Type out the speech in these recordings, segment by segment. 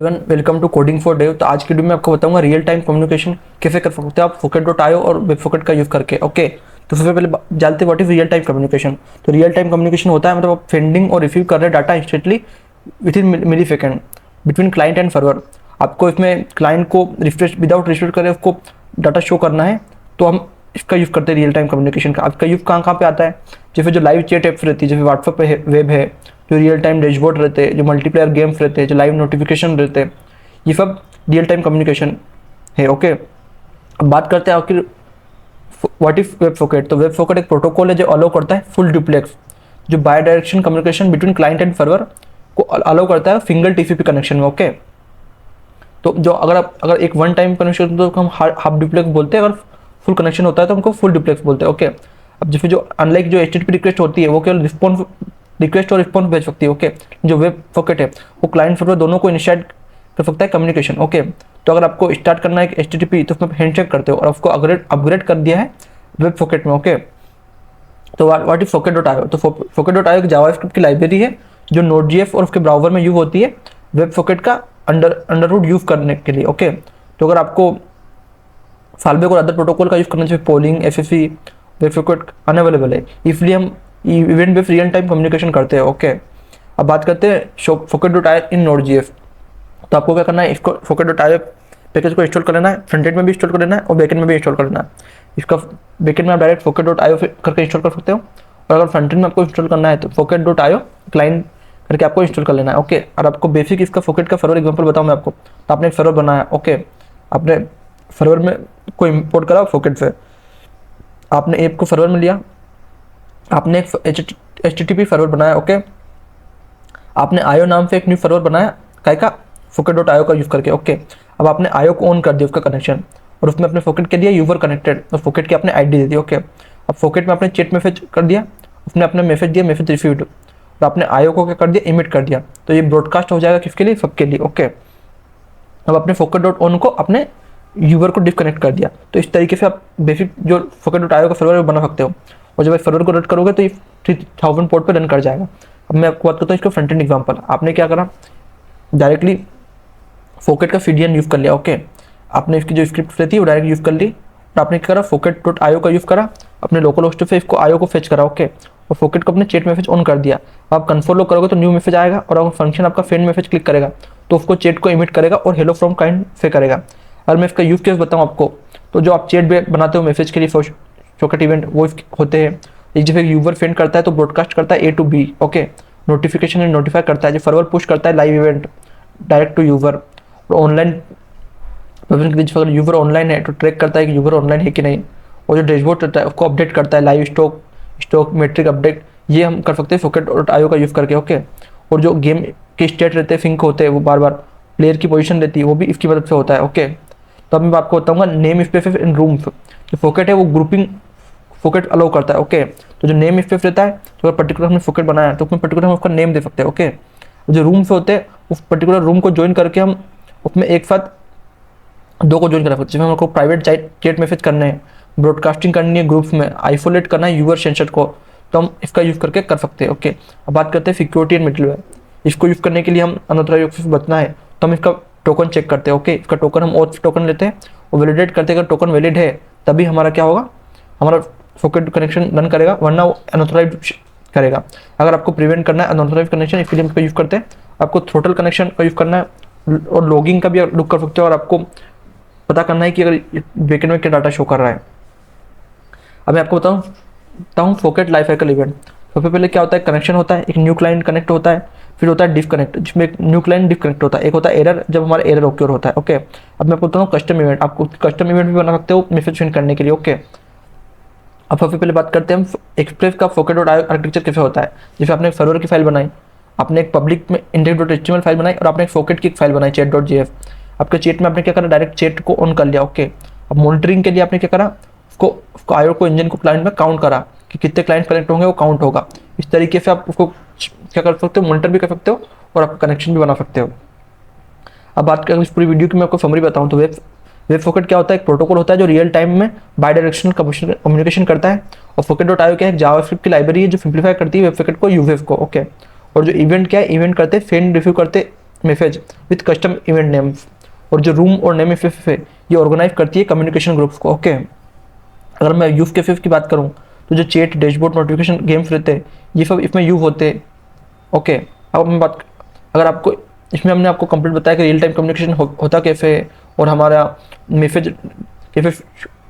Welcome to coding for Dev. तो आज की वीडियो में आपको बताऊंगा रियल टाइम कम्युनिकेशन कैसे कर सकते हो आप फोकेट.io और वेबफोकेट का यूज़ करके। ओके, तो सबसे पहले जानते हैं what is real time communication. तो रियल टाइम कम्युनिकेशन होता है मतलब आप सेंडिंग और रिसीव कर रहे data instantly within millisecond between client and server. आपको इसमें क्लाइंट को रिफ्रेश विदाउट रिफ्रेश करे उसको डाटा शो करना है, तो हम इसका यूज़ करते हैं रियल टाइम कम्युनिकेशन का। आपका यूज़ कहाँ कहाँ पे आता है, जैसे जो लाइव चैट ऐप्स रहती है, जैसे व्हाट्सएप पे वेब है, जो रियल टाइम डैशबोर्ड रहते हैं, जो मल्टीप्लेयर गेम्स रहते हैं, जो लाइव नोटिफिकेशन रहते हैं, ये सब रियल टाइम कम्युनिकेशन है। ओके, अब बात करते हैं आखिर व्हाट इज वेबफोकेट। तो वेबफोकेट एक प्रोटोकॉल है जो अलाउ करता है फुल डुप्लेक्स, जो bi direction communication between client and server को अलाउ करता है सिंगल टीसीपी कनेक्शन में। ओके, तो जो अगर एक वन टाइम कनेक्शन तो हम हाफ डुप्लेक्स बोलते हैं, अगर फुल कनेक्शन होता है तो हमको फुल डुप्लेक्स बोलते हैं। ओके, अब जैसे जो अनलाइक जो एचटीटीपी रिक्वेस्ट होती है वो केवल रिस्पॉन्स रिक्वेस्ट और रिस्पॉन्स भेज सकती है। ओके, जो वेब पॉकेट है वो क्लाइंट सर्वर दोनों को इनिशिएट कर सकता है कम्युनिकेशन। ओके, तो अगर आपको स्टार्ट करना है एचटीटीपी तो उसमें हैंडशेक करते हो और आपको अपग्रेड कर दिया है वेब पॉकेट में। ओके, तो व्हाट इज फोकेट.io। तो फोकेट.io एक जावास्क्रिप्ट की लाइब्रेरी है जो नोड.js और उसके ब्राउजर में यूज होती है वेब पॉकेट का अंडरवुड यूज करने के लिए। ओके, तो अगर आपको फालबेक और अदर प्रोटोकॉल का यूज करना चाहिए, polling FFC web pocket unavailable है, इसलिए हम event based real time communication करते हैं। ओके, अब बात करते हैं फोकेट.io इन नोड.js। तो आपको क्या करना है, इसको फोकेट.io पैकेज को इंस्टॉल कर लेना है, फ्रंट एंड में भी इंस्टॉल कर लेना है और बैकएंड में भी इंस्टॉल कर लेना है। इसका बैकएंड में आप डायरेक्ट फोकेट.io करके इंस्टॉल कर सकते हो, और अगर फ्रंट एंड में आपको इंस्टॉल करना है तो फोकेट.io क्लाइंट करके आपको इंस्टॉल कर लेना है। ओके, और आपको बेसिक इसका फोकेट का सर्वर एग्जांपल बताऊं मैं आपको। तो आपने एक सर्वर बनाया। ओके, आपने सर्वर में को इंपोर्ट करा फोकेट से, आपने ऐप को सर्वर में लिया, आपने एक HTTP सर्वर बनाया। ओके, आपने आयो नाम से एक न्यू सर्वर बनाया काय का फोकेट.io का यूज़ करके। ओके, अब आपने आयो को ऑन कर दिया उसका कनेक्शन, और उसमें अपने फोकेट के दिया यूजर कनेक्टेड और फोकेट की आपने आईडी दे दी। ओके, अब फोकेट में आपने चैट मैसेज कर दिया, उसने अपने मैसेज दिया मैसेज रिसीव्ड, और आपने आयो को क्या कर दिया इमिट कर दिया, तो ये ब्रॉडकास्ट हो जाएगा किसके लिए, सबके लिए। ओके, अब अपने फोकेट.on को अपने यूजर को डिस्कनेक्ट कर दिया। तो इस तरीके से आप बेसिक जो फोकेट.io का सर्वर है बना सकते हो, और जब आप सर्वर को रन करोगे तो ये 3000 पोर्ट पे रन कर जाएगा। अब मैं आपको बात करता हूँ इसका फ्रंट एंड एग्जांपल। आपने क्या करा, डायरेक्टली फोकेट का CDN यूज़ कर लिया। ओके, आपने इसकी जो स्क्रिप्ट रहती है वो डायरेक्ट यूज़ कर ली, और आपने क्या करा फोकेट.io का यूज़ करा, अपने लोकल होस्ट से इसको आयो को फेच करा। ओके, और फोकेट को अपने चैट मैसेज ऑन कर दिया। आप कंसोल लॉग करोगे तो न्यू मैसेज आएगा, और अगर फंक्शन आपका सेंड मैसेज क्लिक करेगा तो उसको चैट को इमिट करेगा और हेलो फ्रॉम क्लाइंट से करेगा। अगर मैं इसका यूज़ केस बताऊँ आपको, तो जो आप चैट बनाते हो मैसेज के लिए फोकेट इवेंट वो होते हैं, एक जैसे यूजर सेंड करता है तो ब्रॉडकास्ट करता है A to B। Okay, notification notify करता है, जो सर्वर पुश करता है live event direct to user, और ऑनलाइन अगर यूजर ऑनलाइन है तो ट्रैक करता है कि यूजर ऑनलाइन है कि नहीं, और जो डैशबोर्ड रहता है उसको अपडेट करता है, लाइव स्टॉक मेट्रिक अपडेट, ये हम कर सकते हैं फोकेट.io का यूज़ करके। ओके, और जो गेम के स्टेट रहते हैं सिंक होते हैं, वो बार बार प्लेयर की पोजीशन रहती है, वो भी इसकी मदद से होता है। ओके, तो अब मैं आपको बताऊंगा नेम स्पेसेस इन रूम्स। जो फोकेट है वो ग्रुपिंग फोकेट अलाउ करता है। ओके, तो जो नेम स्पेस रहता है, तो अगर पर्टिकुलर हमने फोकेट बनाया तो उसमें पर्टिकुलर हम उसका नेम दे सकते हैं। ओके, जो रूम्स होते हैं उस पर्टिकुलर रूम को ज्वाइन करके हम उसमें एक साथ दो को ज्वाइन करा सकते हैं। जिसमें हमको प्राइवेट चैट मैसेज करने हैं, ब्रॉडकास्टिंग करनी है ग्रुप्स में, आइसोलेट करना है यूजर सेंसर को, तो हम इसका यूज़ करके कर सकते हैं। ओके, अब बात करते हैं सिक्योरिटी एंड मिडलवेयर। इसको यूज़ करने के लिए हम अनऑथराइज्ड एक्सेस बचना है तो हम इसका टोकन चेक करते हैं। ओके, इसका टोकन हम ऑथ टोकन लेते हैं और वैलिडेट करते हैं, अगर टोकन वैलिड है तभी हमारा क्या होगा, हमारा फोकेट कनेक्शन रन करेगा, वरना वो अनऑथराइज्ड करेगा। अगर आपको प्रिवेंट करना है अनऑथराइज्ड कनेक्शन, इसके लिए हम इसका यूज़ करते हैं। आपको थ्रोटल कनेक्शन का यूज़ करना है, और लॉगिंग का भी लुक कर सकते हो, और आपको पता करना है कि अगर बैकएंड में क्या डाटा शो कर रहा है। अब मैं आपको बताऊँ फोकेट लाइफ साइकिल इवेंट। सबसे पहले क्या होता है, कनेक्शन होता है, एक न्यू क्लाइंट कनेक्ट होता है, फिर होता है डिस्कनेक्ट जिसमें एक न्यू क्लाइंट डिस्कनेक्ट होता है, एक होता है एरर जब हमारा एरर ओक्योर होता है। ओके, अब मैं आपको बताऊँ कस्टम इवेंट। आपको कस्टम इवेंट भी बना सकते हो मैसेज सेंड करने के लिए। ओके, अब सबसे पहले बात करते हैं हम एक्सप्रेस का फोकेट.io आर्किटेक्चर कैसे होता है। जैसे आपने एक सर्वर की फाइल बनाई, आपने एक पब्लिक में index.html फाइल बनाई, और आपने एक फोकेट की एक फाइल बनाई chat.js। आपके चैट में आपने क्या करा, डायरेक्ट चैट को ऑन कर लिया। ओके, अब मॉनिटरिंग के लिए आपने क्या करा, उसको आयो को इंजन को क्लाइंट में काउंट करा कि कितने क्लाइंट कनेक्ट होंगे, वो काउंट होगा। इस तरीके से आप उसको क्या कर सकते हो, मॉनिटर भी कर सकते हो और आप कनेक्शन भी बना सकते हो। अब बात करें इस पूरी वीडियो की मैं आपको समरी बताऊँ तो वेब फोकेट क्या होता है, एक प्रोटोकॉल होता है जो रियल टाइम में बाय डायरेक्शनल कम्युनिकेशन करता है, और फोकेट.io क्या है, जावास्क्रिप्ट की लाइब्रेरी है जो सिंप्लीफाई करती है वेब फोकेट को यूजेस को। ओके, और जो इवेंट क्या है, इवेंट करते सेंड रिसीव करते message with custom event name. और जो रूम और नेम मैसेज है ये ऑर्गेनाइज करती है कम्युनिकेशन ग्रुप्स को। ओके, अगर मैं यूज केसेस की बात करूँ तो जो चैट, डैशबोर्ड, नोटिफिकेशन, गेम्स रहते हैं ये सब इसमें यूज होते हैं। ओके, अब मैं बात, अगर आपको इसमें हमने आपको कंप्लीट बताया कि रियल टाइम कम्युनिकेशन होता कैसे है और हमारा मैसेज कैसे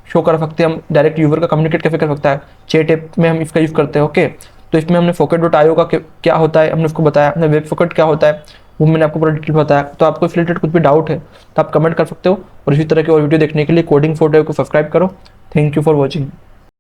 शो कर सकते हैं, हम डायरेक्ट यूजर का कम्युनिकेट कैसे कर सकता है, चैट ऐप में हम इसका यूज़ करते हैं। ओके, तो इसमें हमने Focket.io का क्या होता है हमने उसको बताया, हमने वेब फोकेट क्या होता है वो मैंने आपको पूरा डिटेल बताया। तो आपको इस रिलेटेड कुछ भी डाउट है तो आप कमेंट कर सकते हो, और इसी तरह के और वीडियो देखने के लिए कोडिंग फॉर डेव को सब्सक्राइब करो। Thank you for watching.